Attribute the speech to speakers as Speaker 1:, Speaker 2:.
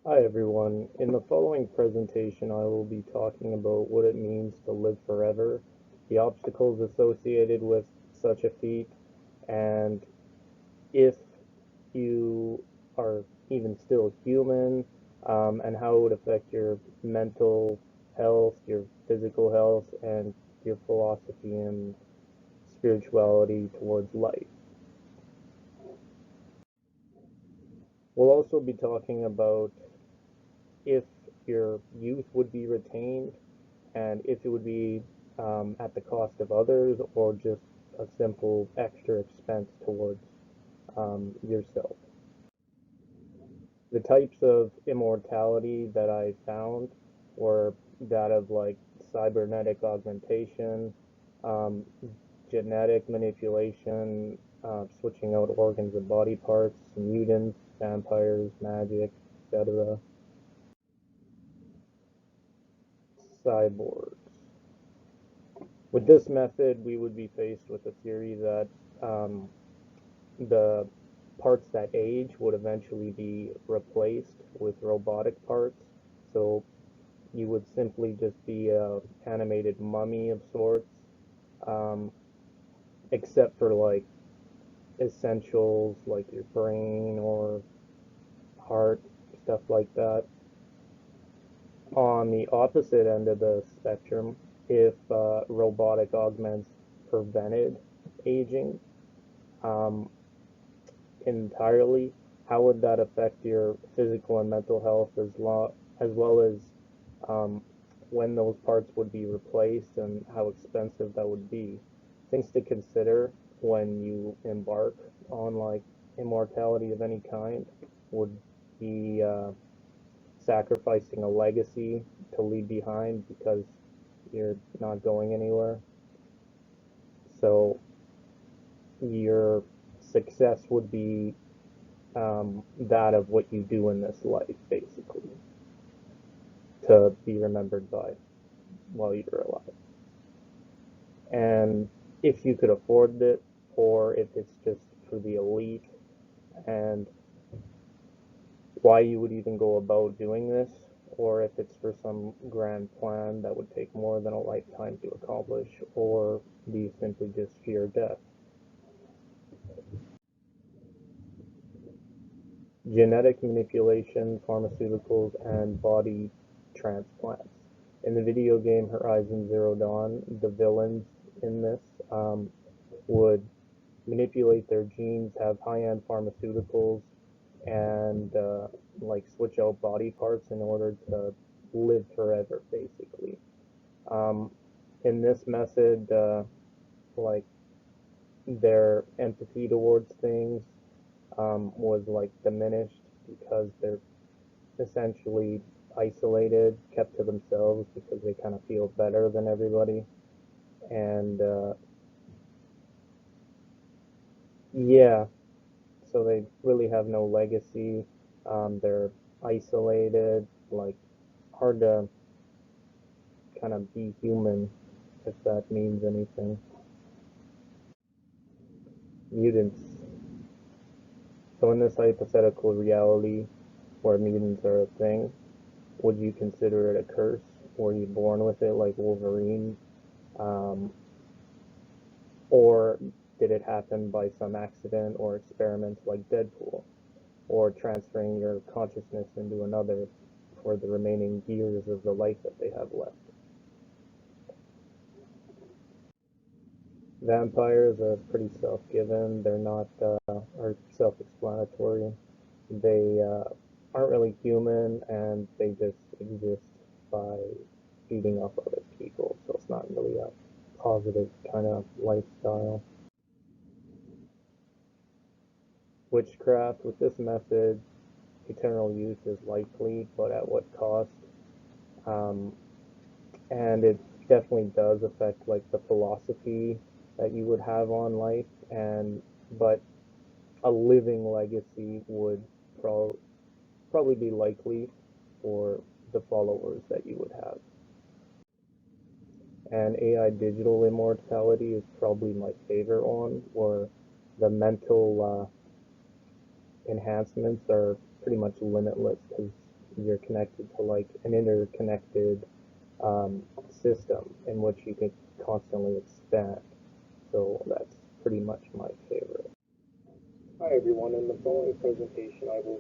Speaker 1: Hi everyone. In the following presentation, I will be talking about what it means to live forever, the obstacles associated with such a feat, and if you are even still human, and how it would affect your mental health, your physical health, and your philosophy and spirituality towards life. We'll also be talking about if your youth would be retained and if it would be at the cost of others or just a simple extra expense towards yourself. The types of immortality that I found were that of like cybernetic augmentation, um, genetic manipulation, switching out organs and body parts, mutants, vampires, magic, etc., cyborgs. With this method, we would be faced with a theory that um, the parts that age would eventually be replaced with robotic parts. So you would simply just be a animated mummy of sorts, um, except for like essentials like your brain or heart, stuff like that. On the opposite end of the spectrum, if robotic augments prevented aging, um, entirely, how would that affect your physical and mental health as well as um, when those parts would be replaced and how expensive that would be? Things to consider when you embark on like immortality of any kind would be sacrificing a legacy to leave behind because you're not going anywhere. So your success would be that of what you do in this life, basically, to be remembered by while you're alive. And if you could afford it, or if it's just for the elite, and why you would even go about doing this, or if it's for some grand plan that would take more than a lifetime to accomplish, or do you simply just fear death? Genetic manipulation, pharmaceuticals, and body transplants. In the video game Horizon Zero Dawn, the villains in this would manipulate their genes, have high-end pharmaceuticals, and like switch out body parts in order to live forever, basically. Um, in this method, like their empathy towards things was like diminished because they're essentially isolated, kept to themselves because they kind of feel better than everybody. And yeah, so they really have no legacy. They're isolated, like hard to kind of be human, if that means anything. Mutants. So in this hypothetical reality where mutants are a thing, would you consider it a curse? Were you born with it like Wolverine? Um, or did it happen by some accident or experiments like Deadpool? Or transferring your consciousness into another for the remaining years of the life that they have left? Vampires are pretty self-given. They're not, or self-explanatory. They aren't really human, and they just exist by feeding off other people. So it's not really a positive kind of lifestyle. Witchcraft, with this method, eternal youth is likely, but at what cost? Um, and it definitely does affect like the philosophy that you would have on life, and but a living legacy would pro- probably be likely for the followers that you would have. And AI digital immortality is probably my favorite one, where the mental enhancements are pretty much limitless because you're connected to like an interconnected system in which you can constantly expand. So that's pretty much my favorite. Hi everyone, in the following presentation I will